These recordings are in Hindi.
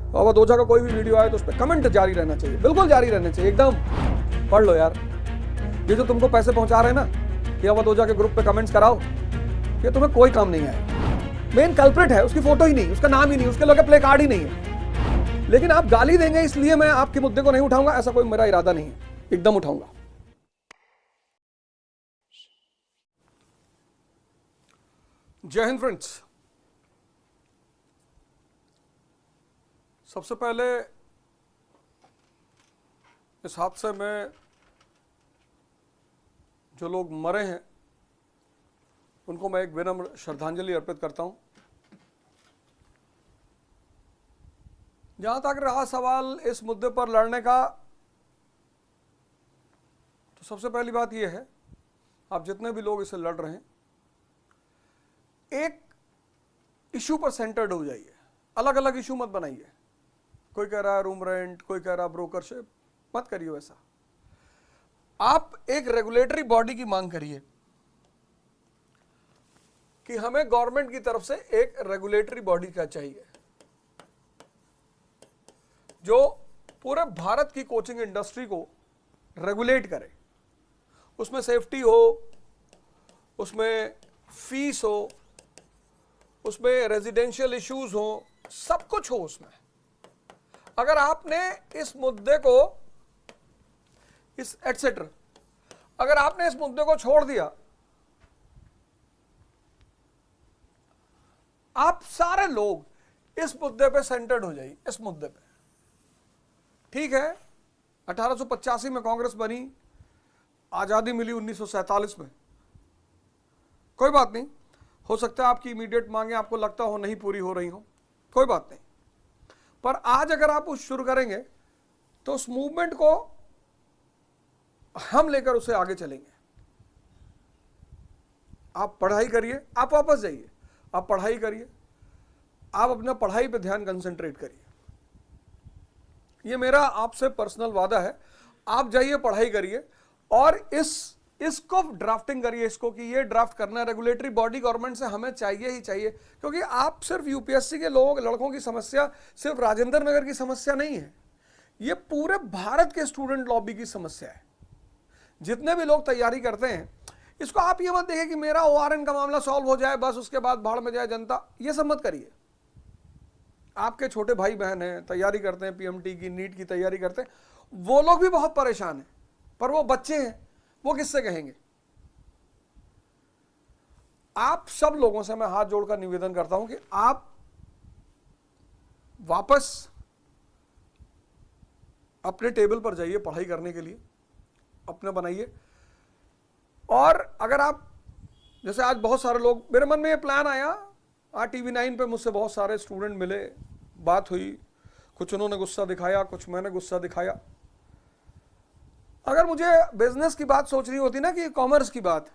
अवध ओझा का कोई भी वीडियो आए तो उस पर कमेंट जारी रहना चाहिए, बिल्कुल जारी रहना चाहिए, एकदम पढ़ लो यार। ये जो तुमको पैसे पहुंचा रहे हैं ना कि अवध ओझा के ग्रुप पे कमेंट्स कराओ, ये तुम्हें कोई काम नहीं आएगा। मेन कल्प्रिट है, उसकी फोटो ही नहीं, उसका नाम ही नहीं, उसके लोग प्ले कार्ड ही नहीं है। लेकिन आप गाली देंगे इसलिए मैं आपके मुद्दे को नहीं उठाऊंगा, ऐसा कोई मेरा इरादा नहीं है, एकदम उठाऊंगा। जय हिंद फ्रेंड्स। सबसे पहले इस हादसे में जो लोग मरे हैं उनको मैं एक विनम्र श्रद्धांजलि अर्पित करता हूं। जहां तक रहा सवाल इस मुद्दे पर लड़ने का, तो सबसे पहली बात यह है, आप जितने भी लोग इसे लड़ रहे हैं, एक इशू पर सेंटर्ड हो जाइए, अलग अलग इशू मत बनाइए। कोई कह रहा है रूम रेंट, कोई कह रहा है ब्रोकरशिप, मत करिए वैसा। आप एक रेगुलेटरी बॉडी की मांग करिए कि हमें गवर्नमेंट की तरफ से एक रेगुलेटरी बॉडी का चाहिए जो पूरे भारत की कोचिंग इंडस्ट्री को रेगुलेट करे। उसमें सेफ्टी हो, उसमें फीस हो, उसमें रेजिडेंशियल इश्यूज हो, सब कुछ हो उसमें। अगर आपने इस मुद्दे को अगर आपने इस मुद्दे को छोड़ दिया, आप सारे लोग इस मुद्दे पे सेंटर्ड हो जाइए। इस मुद्दे पे ठीक है, 1885 में कांग्रेस बनी, आजादी मिली 1947 में, कोई बात नहीं, हो सकता है आपकी इमीडिएट मांगे आपको लगता हो नहीं पूरी हो रही हो, कोई बात नहीं। पर आज अगर आप उस शुरू करेंगे तो उस मूवमेंट को हम लेकर उसे आगे चलेंगे। आप पढ़ाई करिए, आप वापस जाइए, आप पढ़ाई करिए, आप अपना पढ़ाई पे ध्यान कंसंट्रेट करिए। ये मेरा आपसे पर्सनल वादा है। आप जाइए, पढ़ाई करिए और इसको ड्राफ्टिंग करिए, इसको कि ये ड्राफ्ट करना है। रेगुलेटरी बॉडी गवर्नमेंट से हमें चाहिए ही चाहिए, क्योंकि आप सिर्फ यूपीएससी के लड़कों की समस्या सिर्फ राजेंद्र नगर की समस्या नहीं है, ये पूरे भारत के स्टूडेंट लॉबी की समस्या है। जितने भी लोग तैयारी करते हैं, इसको आप ये मत देखिए कि मेरा ओआरएन का मामला सॉल्व हो जाए बस, उसके बाद भाड़ में जाए जनता, ये सब मत करिए। आपके छोटे भाई बहन हैं, तैयारी करते हैं, पीएमटी की, नीट की तैयारी करते हैं, वो लोग भी बहुत परेशान हैं, पर वो बच्चे हैं, वो किससे कहेंगे। आप सब लोगों से मैं हाथ जोड़कर निवेदन करता हूं कि आप वापस अपने टेबल पर जाइए पढ़ाई करने के लिए, अपने बनाइए। और अगर आप, जैसे आज बहुत सारे लोग, मेरे मन में ये प्लान आया, आज TV9 पे मुझसे बहुत सारे स्टूडेंट मिले, बात हुई, कुछ उन्होंने गुस्सा दिखाया, कुछ मैंने गुस्सा दिखाया। अगर मुझे बिजनेस की बात सोचनी होती ना कि कॉमर्स की बात,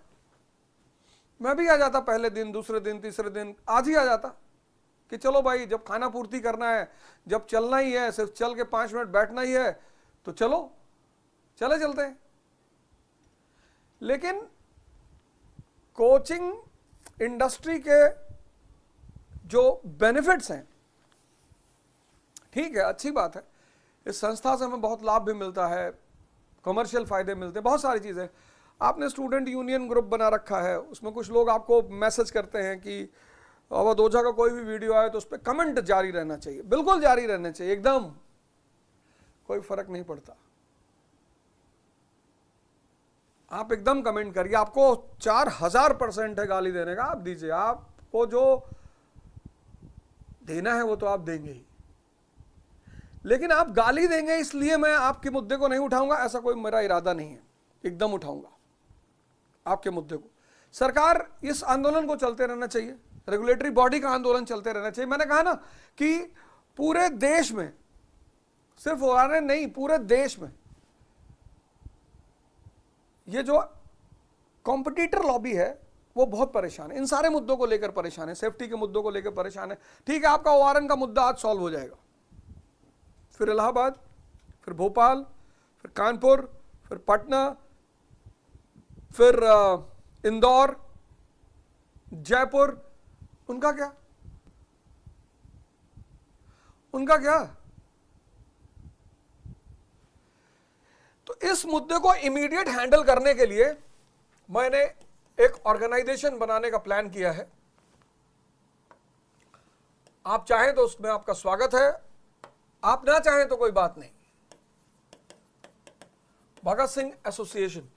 मैं भी आ जाता पहले दिन, दूसरे दिन, तीसरे दिन, आज ही आ जाता कि चलो भाई, जब खाना पूर्ति करना है, जब चलना ही है, सिर्फ चल के 5 मिनट बैठना ही है, तो चलो, चलते हैं। लेकिन कोचिंग इंडस्ट्री के जो बेनिफिट्स हैं, ठीक है, अच्छी बात है, इस संस्था से हमें बहुत लाभ भी मिलता है, कमर्शियल फायदे मिलते हैं, बहुत सारी चीज़ें। आपने स्टूडेंट यूनियन ग्रुप बना रखा है, उसमें कुछ लोग आपको मैसेज करते हैं कि अवध ओझा का कोई भी वीडियो आए तो उस पर कमेंट जारी रहना चाहिए, बिल्कुल जारी रहना चाहिए, एकदम कोई फर्क नहीं पड़ता। आप एकदम कमेंट करिए, आपको 4000% है गाली देने का, आप दीजिए, आपको जो देना है वो तो आप देंगे ही। लेकिन आप गाली देंगे इसलिए मैं आपके मुद्दे को नहीं उठाऊंगा, ऐसा कोई मेरा इरादा नहीं है, एकदम उठाऊंगा आपके मुद्दे को। सरकार, इस आंदोलन को चलते रहना चाहिए, रेगुलेटरी बॉडी का आंदोलन चलते रहना चाहिए। मैंने कहा ना कि पूरे देश में, सिर्फ ओआरएन नहीं, पूरे देश में ये जो कॉम्पिटिटर लॉबी है वो बहुत परेशान है, इन सारे मुद्दों को लेकर परेशान है, सेफ्टी के मुद्दों को लेकर परेशान है। ठीक है, आपका ओआरएन का मुद्दा आज सॉल्व हो जाएगा, फिर इलाहाबाद, फिर भोपाल, फिर कानपुर, फिर पटना, फिर इंदौर, जयपुर, उनका क्या? इस मुद्दे को इमीडिएट हैंडल करने के लिए मैंने एक ऑर्गेनाइजेशन बनाने का प्लान किया है। आप चाहें तो उसमें आपका स्वागत है, आप ना चाहें तो कोई बात नहीं। भगत सिंह एसोसिएशन,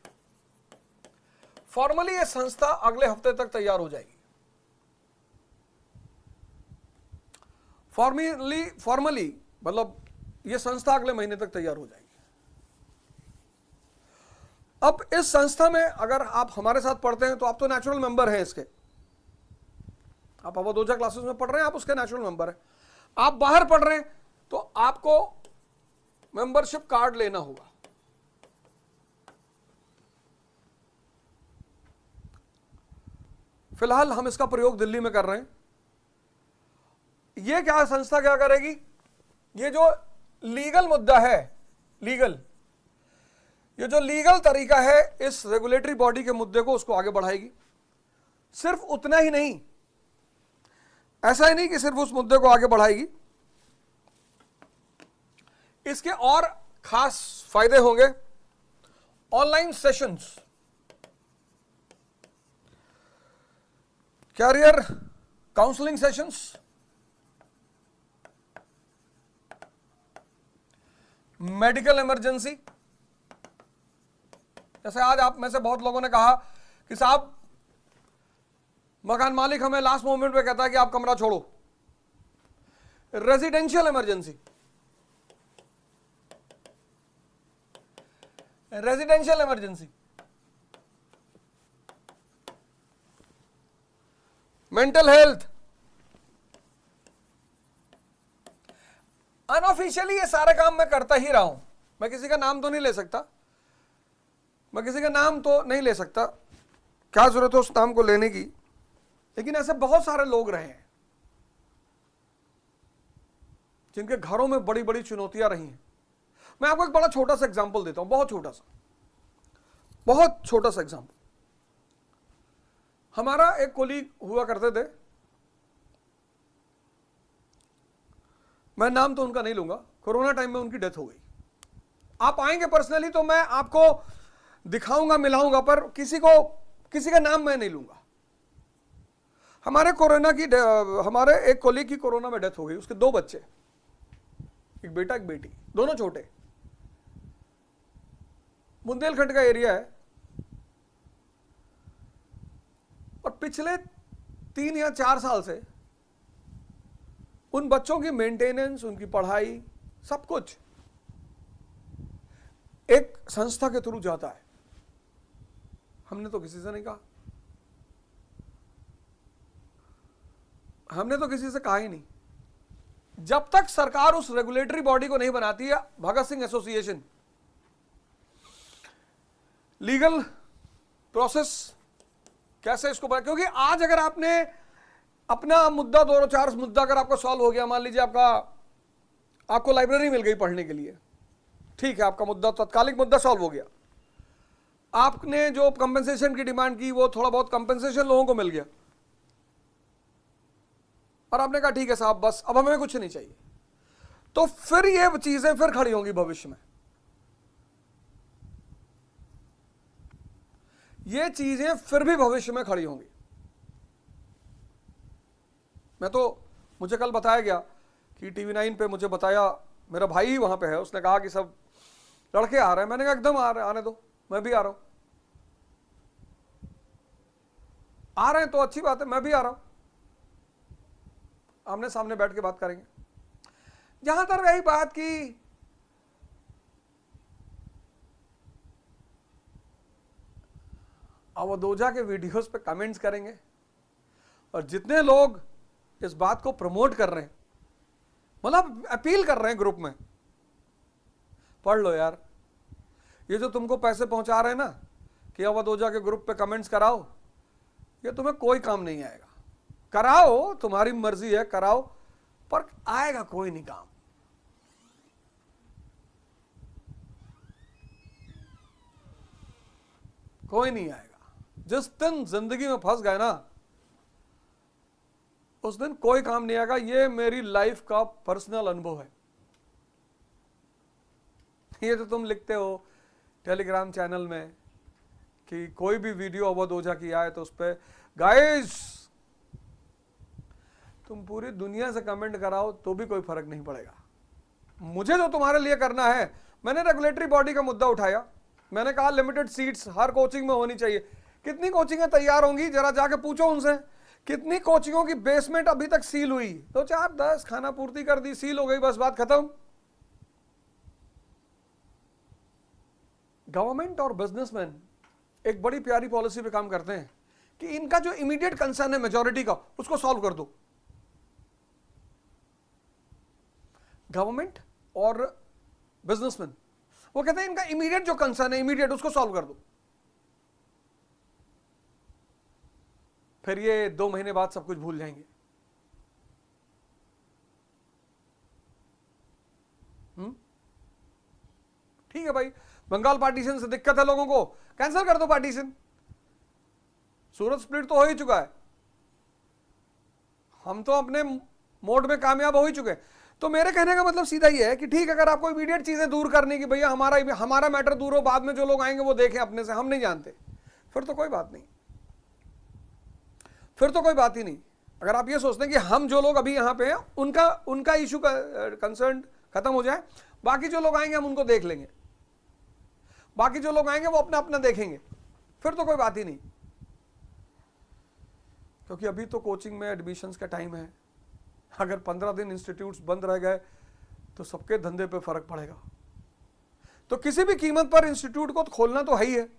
फॉर्मली ये संस्था अगले हफ्ते तक तैयार हो जाएगी। फॉर्मली मतलब ये संस्था अगले महीने तक तैयार हो जाएगी। अब इस संस्था में अगर आप हमारे साथ पढ़ते हैं तो आप तो नेचुरल मेंबर हैं इसके, आप अवधोजा क्लासेस में पढ़ रहे हैं, आप उसके नेचुरल मेंबर हैं। आप बाहर पढ़ रहे हैं तो आपको मेंबरशिप कार्ड लेना होगा। फिलहाल हम इसका प्रयोग दिल्ली में कर रहे हैं। ये क्या संस्था क्या करेगी, ये जो लीगल मुद्दा है, ये जो लीगल तरीका है इस रेगुलेटरी बॉडी के मुद्दे को, उसको आगे बढ़ाएगी। सिर्फ उतना ही नहीं, ऐसा ही नहीं कि सिर्फ उस मुद्दे को आगे बढ़ाएगी, इसके और खास फायदे होंगे। Online sessions, career counselling sessions, medical emergency. जैसे आज आप में से बहुत लोगों ने कहा कि साहब मकान मालिक हमें लास्ट मोमेंट पे कहता है कि आप कमरा छोड़ो। Residential emergency, mental health, unofficially ये सारे काम मैं करता ही रहा हूं। मैं किसी का नाम तो नहीं ले सकता, क्या जरूरत है उस नाम को लेने की, लेकिन ऐसे बहुत सारे लोग रहे हैं जिनके घरों में बड़ी बड़ी चुनौतियां रही हैं। मैं आपको एक बड़ा छोटा सा एग्जांपल देता हूं, बहुत छोटा सा एग्जांपल। हमारा एक कोलीग हुआ करते थे, मैं नाम तो उनका नहीं लूंगा, कोरोना टाइम में उनकी डेथ हो गई। आप आएंगे पर्सनली तो मैं आपको दिखाऊंगा, मिलाऊंगा, पर किसी का नाम मैं नहीं लूंगा। हमारे एक कोलीग की कोरोना में डेथ हो गई। उसके 2 बच्चे, एक बेटा एक बेटी, दोनों छोटे। बुंदेलखंड का एरिया है और पिछले 3 या 4 साल से उन बच्चों की मेंटेनेंस, उनकी पढ़ाई, सब कुछ एक संस्था के थ्रू जाता है। हमने तो किसी से नहीं कहा, हमने तो किसी से कहा ही नहीं। जब तक सरकार उस रेगुलेटरी बॉडी को नहीं बनाती है, Bhagat Singh association legal process कैसे इसको बना, क्योंकि आज अगर आपने अपना मुद्दा 2-4 मुद्दा अगर आपका सॉल्व हो गया, मान लीजिए आपको लाइब्रेरी मिल गई पढ़ने के लिए, ठीक है, आपका मुद्दा, तात्कालिक मुद्दा सॉल्व हो गया। आपने जो कंपनसेशन की डिमांड की, वो थोड़ा बहुत कंपनसेशन लोगों को मिल गया और आपने कहा ठीक है साहब, बस अब हमें कुछ नहीं चाहिए। तो फिर ये चीजें फिर खड़ी होंगी भविष्य में, ये चीजें फिर भी भविष्य में खड़ी होंगी। मुझे कल बताया गया कि TV9 पे मुझे बताया, मेरा भाई ही वहां पे है, उसने कहा कि सब लड़के आ रहे हैं। मैंने कहा एकदम आ रहे हैं, आने दो, मैं भी आ रहा हूं। आ रहे हैं तो अच्छी बात है, मैं भी आ रहा हूं, आमने सामने बैठ के बात करेंगे। जहां तक रही बात की अवधोजा के वीडियोस पे कमेंट्स करेंगे, और जितने लोग इस बात को प्रमोट कर रहे हैं, मतलब अपील कर रहे हैं ग्रुप में, पढ़ लो यार, ये जो तुमको पैसे पहुंचा रहे हैं ना कि अवधोजा के ग्रुप पे कमेंट्स कराओ, ये तुम्हें कोई काम नहीं आएगा। कराओ, तुम्हारी मर्जी है, कराओ, पर आएगा कोई नहीं काम। कोई नहीं आएगा। जिस दिन जिंदगी में फंस गए ना, उस दिन कोई काम नहीं आएगा। ये मेरी लाइफ का पर्सनल अनुभव है। ये तो तुम लिखते हो टेलीग्राम चैनल में कि कोई भी वीडियो अवध ओझा की आए तो उस पर गाइस तुम पूरी दुनिया से कमेंट कराओ तो भी कोई फर्क नहीं पड़ेगा। मुझे जो तुम्हारे लिए करना है, मैंने रेगुलेटरी बॉडी का मुद्दा उठाया, मैंने कहा लिमिटेड सीट्स हर कोचिंग में होनी चाहिए। कितनी कोचिंगें तैयार होंगी जरा जाके पूछो उनसे, कितनी कोचिंगों की बेसमेंट अभी तक सील हुई? 2 4 10 खाना पूर्ति कर दी, सील हो गई, बस बात खत्म। गवर्नमेंट और बिजनेसमैन एक बड़ी प्यारी पॉलिसी पे काम करते हैं कि इनका जो इमीडिएट कंसर्न है मेजॉरिटी का, उसको सॉल्व कर दो। गवर्नमेंट और बिजनेसमैन वो कहते हैं इनका इमीडिएट जो कंसर्न है, इमीडिएट उसको सॉल्व कर दो। फिर ये 2 महीने बाद सब कुछ भूल जाएंगे। ठीक है भाई, बंगाल पार्टीशन से दिक्कत है लोगों को, कैंसिल कर दो पार्टीशन। सूरत स्प्लिट तो हो ही चुका है, हम तो अपने मोड में कामयाब हो ही चुके हैं। तो मेरे कहने का मतलब सीधा ही है कि ठीक, अगर आपको इमीडिएट चीजें दूर करनी कि भैया हमारा मैटर दूर हो, बाद में जो लोग आएंगे वो देखें अपने से, हम नहीं जानते, फिर तो कोई बात नहीं, फिर तो कोई बात ही नहीं। अगर आप ये सोचते हैं कि हम जो लोग अभी यहां पे हैं उनका इशू का कंसर्न खत्म हो जाए, बाकी जो लोग आएंगे हम उनको देख लेंगे, बाकी जो लोग आएंगे वो अपना अपना देखेंगे, फिर तो कोई बात ही नहीं। क्योंकि अभी तो कोचिंग में एडमिशंस का टाइम है, अगर 15 दिन इंस्टीट्यूट्स बंद रह गए तो सबके धंधे पे फर्क पड़ेगा। तो किसी भी कीमत पर इंस्टीट्यूट को तो खोलना तो है ही है।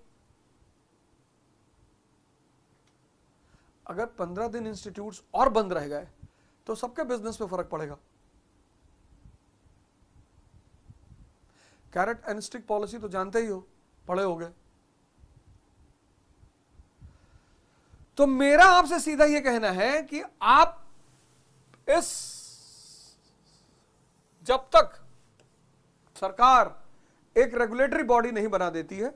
अगर 15 दिन इंस्टीट्यूट्स और बंद रह गए तो सबके बिजनेस पे फर्क पड़ेगा। कैरेट एंड स्टिक पॉलिसी तो जानते ही हो, पढ़े होगे। तो मेरा आपसे सीधा यह कहना है कि आप जब तक सरकार एक रेगुलेटरी बॉडी नहीं बना देती है,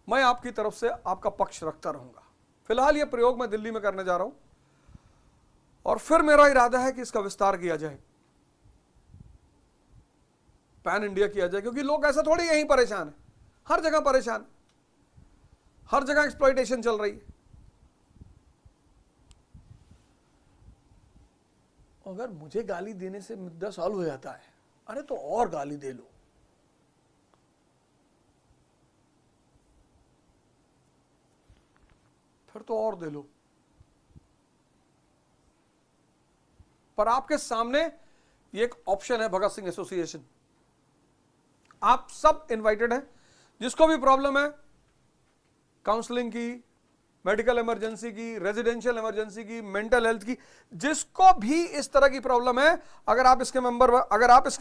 मैं आपकी तरफ से आपका पक्ष रखता रहूंगा। फिलहाल यह प्रयोग मैं दिल्ली में करने जा रहा हूं और फिर मेरा इरादा है कि इसका विस्तार किया जाए, पैन इंडिया किया जाए, क्योंकि लोग ऐसा थोड़ी यहीं परेशान है, हर जगह परेशान है, हर जगह एक्सप्लॉइटेशन चल रही है। अगर मुझे गाली देने से मुद्दा सॉल्व हो जाता है, अरे तो और गाली दे लो। फिर तो और दे लो। पर आपके सामने ये एक ऑप्शन है, भगत सिंह एसोसिएशन। आप सब इनवाइटेड हैं, जिसको भी प्रॉब्लम है काउंसलिंग की, मेडिकल इमरजेंसी की, रेजिडेंशियल इमरजेंसी की, मेंटल हेल्थ की, जिसको भी इस तरह की प्रॉब्लम है, अगर आप इसके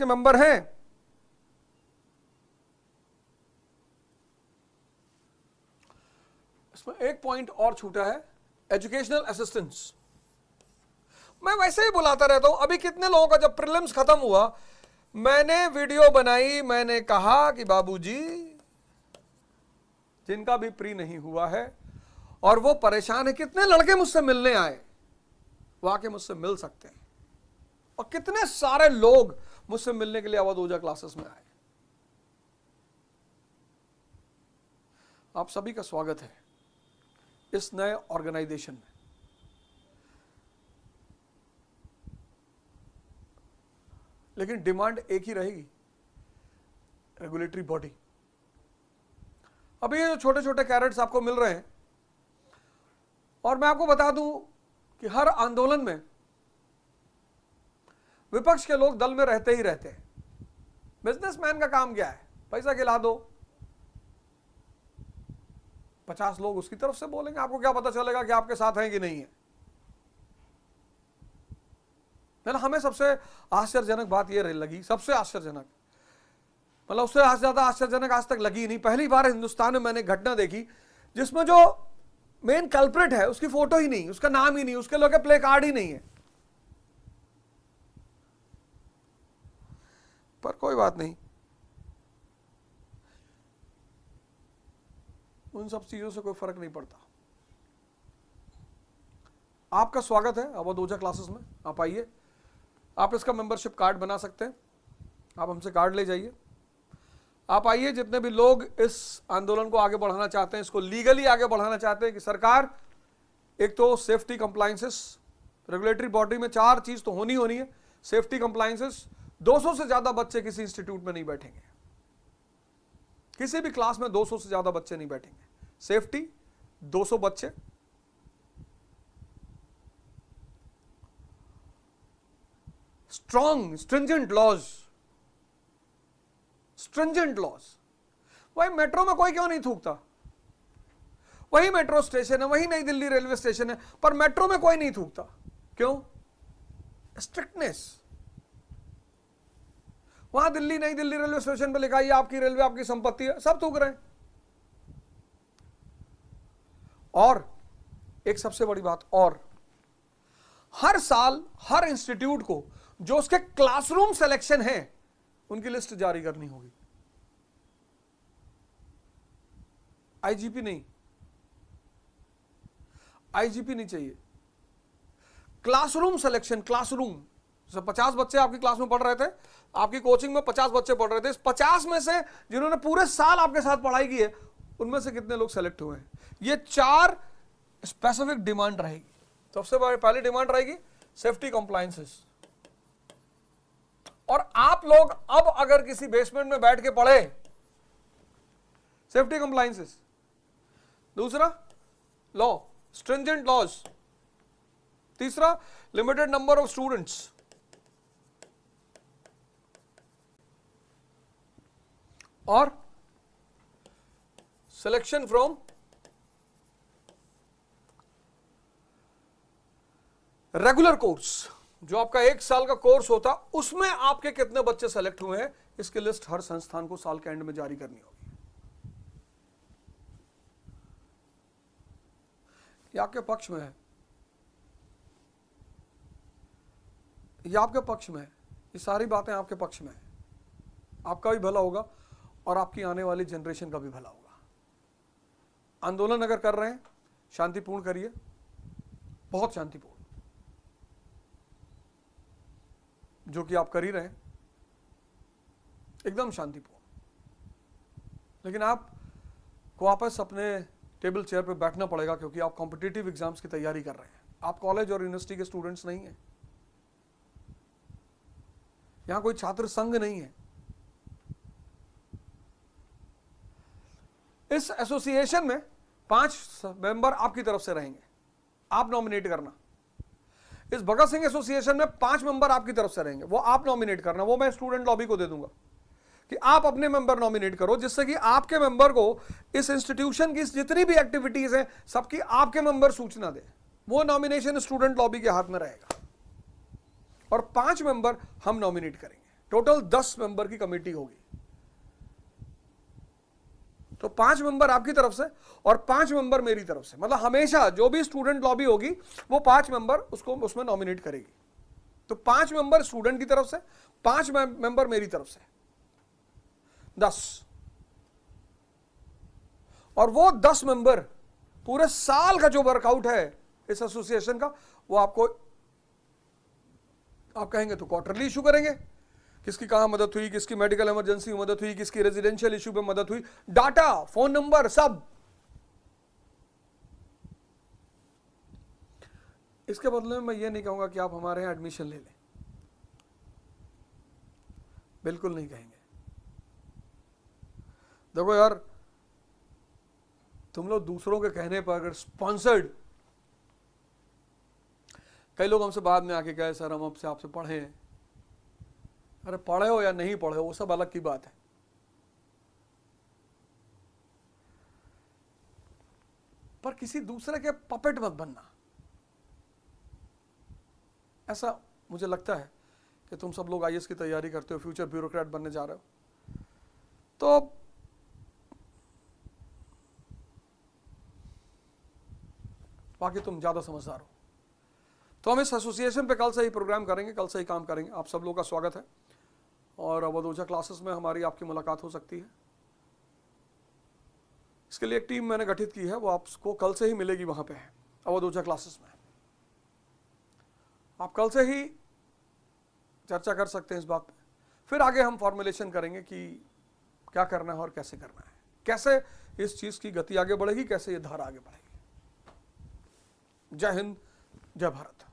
मेंबर हैं, इसमें एक पॉइंट और छूटा है, एजुकेशनल असिस्टेंस। मैं वैसे ही बुलाता रहता हूं। अभी कितने लोगों का जब प्रीलिम्स खत्म हुआ, मैंने वीडियो बनाई, मैंने कहा कि बाबूजी जिनका भी प्री नहीं हुआ है और वो परेशान है, कितने लड़के मुझसे मिलने आए, वो आके मुझसे मिल सकते हैं। और कितने सारे लोग मुझसे मिलने के लिए अवध ओझा क्लासेस में आए। आप सभी का स्वागत है इस नए ऑर्गेनाइजेशन में। लेकिन डिमांड एक ही रहेगी, रेगुलेटरी बॉडी। अभी ये जो छोटे छोटे कैरेट्स आपको मिल रहे हैं, और मैं आपको बता दूं कि हर आंदोलन में विपक्ष के लोग दल में रहते ही रहते हैं। बिजनेसमैन का काम क्या है? पैसा खिला दो, 50 लोग उसकी तरफ से बोलेंगे, आपको क्या पता चलेगा कि आपके साथ हैं कि नहीं है। हमें सबसे आश्चर्यजनक बात यह लगी, सबसे आश्चर्यजनक, मतलब उससे ज्यादा आश्चर्यजनक आज तक लगी नहीं। पहली बार हिंदुस्तान में मैंने घटना देखी जिसमें जो मेन कल्प्रिट है उसकी फोटो ही नहीं, उसका नाम ही नहीं, उसके लोग प्ले कार्ड ही नहीं है। पर कोई बात नहीं, उन सब चीजों से कोई फर्क नहीं पड़ता। आपका स्वागत है अवध ओझा क्लासेस में, आप आइए। आप इसका मेंबरशिप कार्ड बना सकते हैं, आप हमसे कार्ड ले जाइए। आप आइए, जितने भी लोग इस आंदोलन को आगे बढ़ाना चाहते हैं, इसको लीगली आगे बढ़ाना चाहते हैं कि सरकार, एक तो सेफ्टी कंप्लायंसेस, रेगुलेटरी बॉडी में 4 चीज तो होनी है। सेफ्टी कंप्लायंसेस, 200 से ज्यादा बच्चे किसी इंस्टीट्यूट में नहीं बैठेंगे, किसी भी क्लास में 200 से ज्यादा बच्चे नहीं बैठेंगे। सेफ्टी, 200 बच्चे। Strong stringent laws, stringent laws. भाई मेट्रो में कोई क्यों नहीं थूकता? वही मेट्रो स्टेशन है, वही नई दिल्ली रेलवे स्टेशन है, पर मेट्रो में कोई नहीं थूकता। क्यों? स्ट्रिक्टनेस। वहां दिल्ली, नई दिल्ली रेलवे स्टेशन पे लिखा है आपकी रेलवे आपकी संपत्ति है, सब थूक रहे हैं। और एक सबसे बड़ी बात, और हर साल हर इंस्टीट्यूट को जो उसके क्लासरूम सिलेक्शन है उनकी लिस्ट जारी करनी होगी। आईजीपी नहीं, आईजीपी नहीं चाहिए, क्लासरूम सिलेक्शन। क्लासरूम, 50 बच्चे आपकी क्लास में पढ़ रहे थे, आपकी कोचिंग में 50 बच्चे पढ़ रहे थे, इस 50 में से जिन्होंने पूरे साल आपके साथ पढ़ाई की है, उनमें से कितने लोग सेलेक्ट हुए हैं? ये 4 स्पेसिफिक डिमांड रहेगी। सबसे पहली डिमांड रहेगी सेफ्टी कंप्लायंसेस। और आप लोग अब अगर किसी बेसमेंट में बैठ के पढ़े, सेफ्टी कंप्लायंसेस। दूसरा, लॉ, स्ट्रिंजेंट लॉज। तीसरा, लिमिटेड नंबर ऑफ स्टूडेंट्स। और सिलेक्शन फ्रॉम रेगुलर कोर्स। जो आपका 1 साल का कोर्स होता, उसमें आपके कितने बच्चे सेलेक्ट हुए हैं, इसकी लिस्ट हर संस्थान को साल के एंड में जारी करनी होगी। ये आपके पक्ष में है, ये आपके पक्ष में है, ये सारी बातें आपके पक्ष में है। आपका भी भला होगा और आपकी आने वाली जनरेशन का भी भला होगा। आंदोलन अगर कर रहे हैं, शांतिपूर्ण करिए, बहुत शांतिपूर्ण, जो कि आप कर ही रहे हैं, एकदम शांतिपूर्ण। लेकिन आपको वापस अपने टेबल चेयर पे बैठना पड़ेगा, क्योंकि आप कॉम्पिटिटिव एग्जाम्स की तैयारी कर रहे हैं। आप कॉलेज और यूनिवर्सिटी के स्टूडेंट्स नहीं हैं, यहां कोई छात्र संघ नहीं है। इस एसोसिएशन में 5 मेंबर आपकी तरफ से रहेंगे, आप नॉमिनेट करना। इस भगत सिंह एसोसिएशन में 5 मेंबर आपकी तरफ से रहेंगे, वो आप नॉमिनेट करना। वो मैं स्टूडेंट लॉबी को दे दूंगा कि आप अपने मेंबर नॉमिनेट करो, जिससे कि आपके मेंबर को इस इंस्टीट्यूशन की जितनी भी एक्टिविटीज हैं, सबकी आपके मेंबर सूचना दे। वो नॉमिनेशन स्टूडेंट लॉबी के हाथ में रहेगा। और 5 मेंबर हम नॉमिनेट करेंगे। टोटल 10 मेंबर की कमेटी होगी। तो 5 मेंबर आपकी तरफ से और 5 मेंबर मेरी तरफ से, मतलब हमेशा जो भी स्टूडेंट लॉबी होगी वो 5 मेंबर उसको उसमें नॉमिनेट करेगी। तो 5 मेंबर स्टूडेंट की तरफ से, 5 मेंबर मेरी तरफ से, 10। और वो 10 मेंबर पूरे साल का जो वर्कआउट है इस एसोसिएशन का, वो आपको, आप कहेंगे तो क्वार्टरली इशू करेंगे। किसकी कहां मदद हुई, किसकी मेडिकल इमरजेंसी में मदद हुई, किसकी रेजिडेंशियल इशू पे मदद हुई, डाटा, फोन नंबर, सब। इसके बदले में मैं ये नहीं कहूंगा कि आप हमारे यहां एडमिशन ले लें, बिल्कुल नहीं कहेंगे। देखो यार, तुम लोग दूसरों के कहने पर अगर स्पॉन्सर्ड, कई लोग हमसे बाद में आके कहे सर हम आपसे पढ़े हैं। अरे पढ़े हो या नहीं पढ़े हो, वो सब अलग की बात है। पर किसी दूसरे के पपेट मत बनना। ऐसा मुझे लगता है कि तुम सब लोग आईएएस की तैयारी करते हो, फ्यूचर ब्यूरोक्रेट बनने जा रहे हो, तो बाकी तुम ज्यादा समझदार हो। तो हम इस एसोसिएशन पे कल से ही प्रोग्राम करेंगे, कल से ही काम करेंगे। आप सब लोगों का स्वागत है और अवधूजा क्लासेस में हमारी आपकी मुलाकात हो सकती है। इसके लिए एक टीम मैंने गठित की है, वो आपको कल से ही मिलेगी वहां पे अवधूजा क्लासेस में। आप कल से ही चर्चा कर सकते हैं इस बात पे। फिर आगे हम फॉर्मुलेशन करेंगे कि क्या करना है और कैसे करना है, कैसे इस चीज की गति आगे बढ़ेगी, कैसे ये धारा आगे बढ़ेगी। जय हिंद, जय भारत।